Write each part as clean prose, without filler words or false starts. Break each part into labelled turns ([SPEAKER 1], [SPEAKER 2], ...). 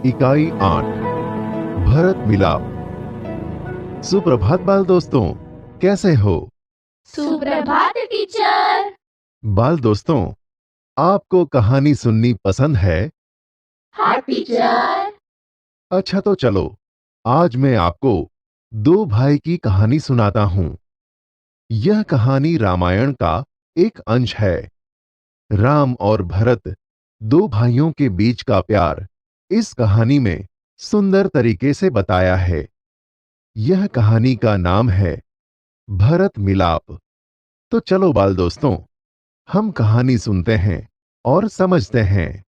[SPEAKER 1] इकाई 8 भरत मिलाप। सुप्रभात बाल दोस्तों, कैसे हो?
[SPEAKER 2] सुप्रभात टीचर।
[SPEAKER 1] बाल दोस्तों, आपको कहानी सुननी पसंद है?
[SPEAKER 2] हाँ टीचर।
[SPEAKER 1] अच्छा तो चलो, आज मैं आपको दो भाई की कहानी सुनाता हूं। यह कहानी रामायण का एक अंश है। राम और भरत, दो भाइयों के बीच का प्यार इस कहानी में सुंदर तरीके से बताया है। यह कहानी का नाम है भरत मिलाप। तो चलो बाल दोस्तों, हम कहानी सुनते हैं और समझते हैं।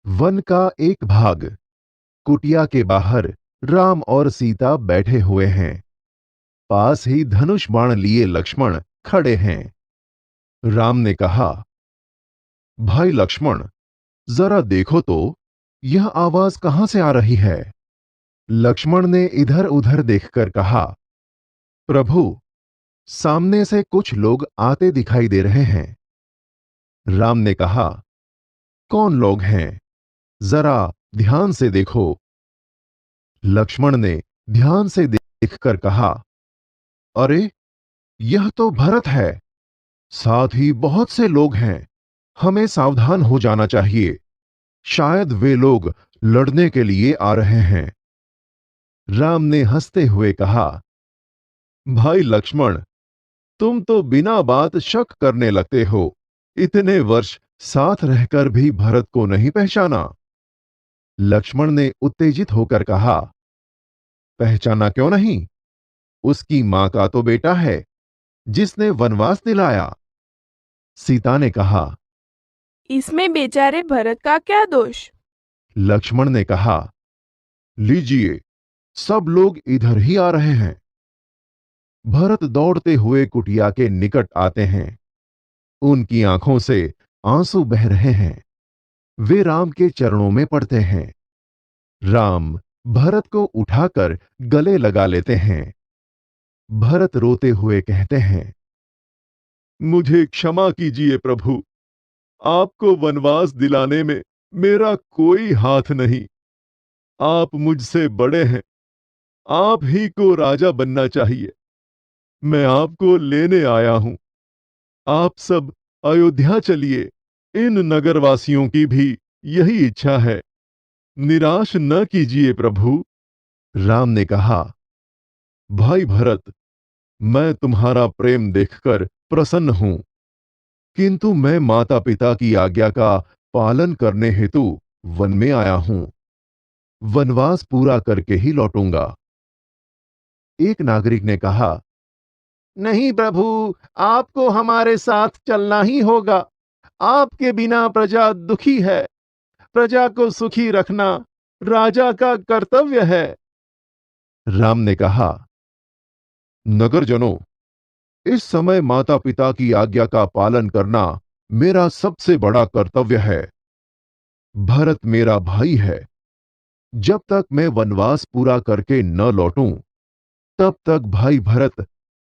[SPEAKER 1] वन का एक भाग। कुटिया के बाहर राम और सीता बैठे हुए हैं। पास ही धनुष बाण लिए लक्ष्मण खड़े हैं। राम ने कहा, भाई लक्ष्मण, जरा देखो तो, यह आवाज कहां से आ रही है? लक्ष्मण ने इधर उधर देखकर कहा, प्रभु, सामने से कुछ लोग आते दिखाई दे रहे हैं। राम ने कहा, कौन लोग हैं? जरा ध्यान से देखो। लक्ष्मण ने ध्यान से देखकर कहा, अरे, यह तो भरत है। साथ ही बहुत से लोग हैं। हमें सावधान हो जाना चाहिए। शायद वे लोग लड़ने के लिए आ रहे हैं। राम ने हंसते हुए कहा, भाई लक्ष्मण, तुम तो बिना बात शक करने लगते हो। इतने वर्ष साथ रहकर भी भरत को नहीं पहचाना? लक्ष्मण ने उत्तेजित होकर कहा, पहचाना क्यों नहीं? उसकी मां का तो बेटा है, जिसने वनवास दिलाया। सीता ने कहा।
[SPEAKER 3] इसमें बेचारे भरत का क्या दोष?
[SPEAKER 1] लक्ष्मण ने कहा, लीजिए, सब लोग इधर ही आ रहे हैं। भरत दौड़ते हुए कुटिया के निकट आते हैं। उनकी आंखों से आंसू बह रहे हैं। वे राम के चरणों में पड़ते हैं। राम भरत को उठाकर गले लगा लेते हैं। भरत रोते हुए कहते हैं, मुझे क्षमा कीजिए प्रभु। आपको वनवास दिलाने में मेरा कोई हाथ नहीं। आप मुझसे बड़े हैं। आप ही को राजा बनना चाहिए। मैं आपको लेने आया हूं। आप सब अयोध्या चलिए। इन नगरवासियों की भी यही इच्छा है। निराश न कीजिए प्रभु। राम ने कहा, भाई भरत, मैं तुम्हारा प्रेम देखकर प्रसन्न हूं, किंतु मैं माता पिता की आज्ञा का पालन करने हेतु वन में आया हूं। वनवास पूरा करके ही लौटूंगा। एक नागरिक ने कहा, नहीं प्रभु, आपको हमारे साथ चलना ही होगा। आपके बिना प्रजा दुखी है। प्रजा को सुखी रखना राजा का कर्तव्य है। राम ने कहा, नगरजनों, इस समय माता पिता की आज्ञा का पालन करना मेरा सबसे बड़ा कर्तव्य है। भरत मेरा भाई है। जब तक मैं वनवास पूरा करके न लौटूं, तब तक भाई भरत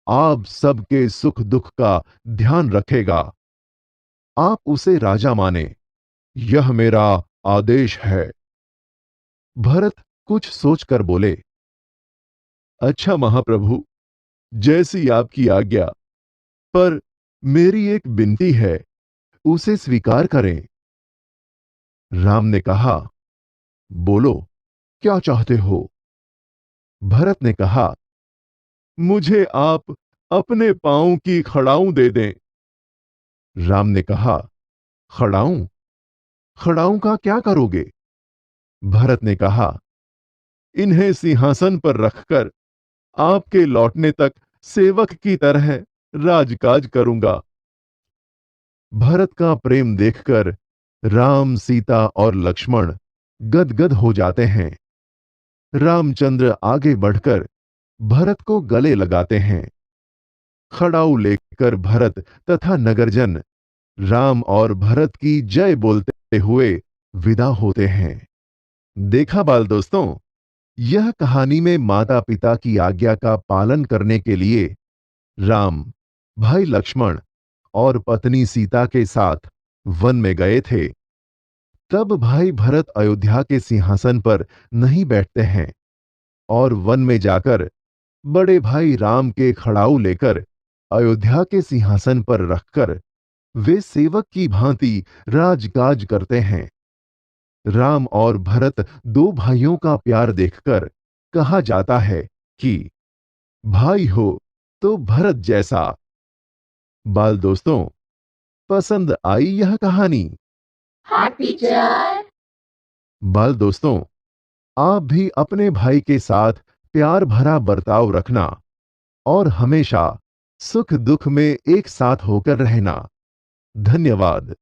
[SPEAKER 1] आप सबके सुख दुख का ध्यान रखेगा। आप उसे राजा माने, यह मेरा आदेश है। भरत कुछ सोचकर बोले, अच्छा महाप्रभु, जैसी आपकी आज्ञा, पर मेरी एक विनती है, उसे स्वीकार करें। राम ने कहा, बोलो, क्या चाहते हो? भरत ने कहा, मुझे आप अपने पांव की खड़ाऊं दे दें। राम ने कहा, खड़ाऊं? खड़ाऊं का क्या करोगे? भरत ने कहा, इन्हें सिंहासन पर रखकर आपके लौटने तक सेवक की तरह राजकाज करूंगा। भरत का प्रेम देखकर राम, सीता और लक्ष्मण गदगद हो जाते हैं। रामचंद्र आगे बढ़कर भरत को गले लगाते हैं। खड़ाऊ लेकर भरत तथा नगरजन राम और भरत की जय बोलते हुए विदा होते हैं। देखा बाल दोस्तों, यह कहानी में माता पिता की आज्ञा का पालन करने के लिए राम, भाई लक्ष्मण और पत्नी सीता के साथ वन में गए थे। तब भाई भरत अयोध्या के सिंहासन पर नहीं बैठते हैं और वन में जाकर बड़े भाई राम के खड़ाऊ लेकर अयोध्या के सिंहासन पर रखकर वे सेवक की भांति राजकाज करते हैं। राम और भरत दो भाइयों का प्यार देखकर कहा जाता है कि भाई हो तो भरत जैसा। बाल दोस्तों, पसंद आई यह कहानी?
[SPEAKER 2] हाँ टीचर।
[SPEAKER 1] बाल दोस्तों, आप भी अपने भाई के साथ प्यार भरा बर्ताव रखना और हमेशा सुख दुख में एक साथ होकर रहना। धन्यवाद।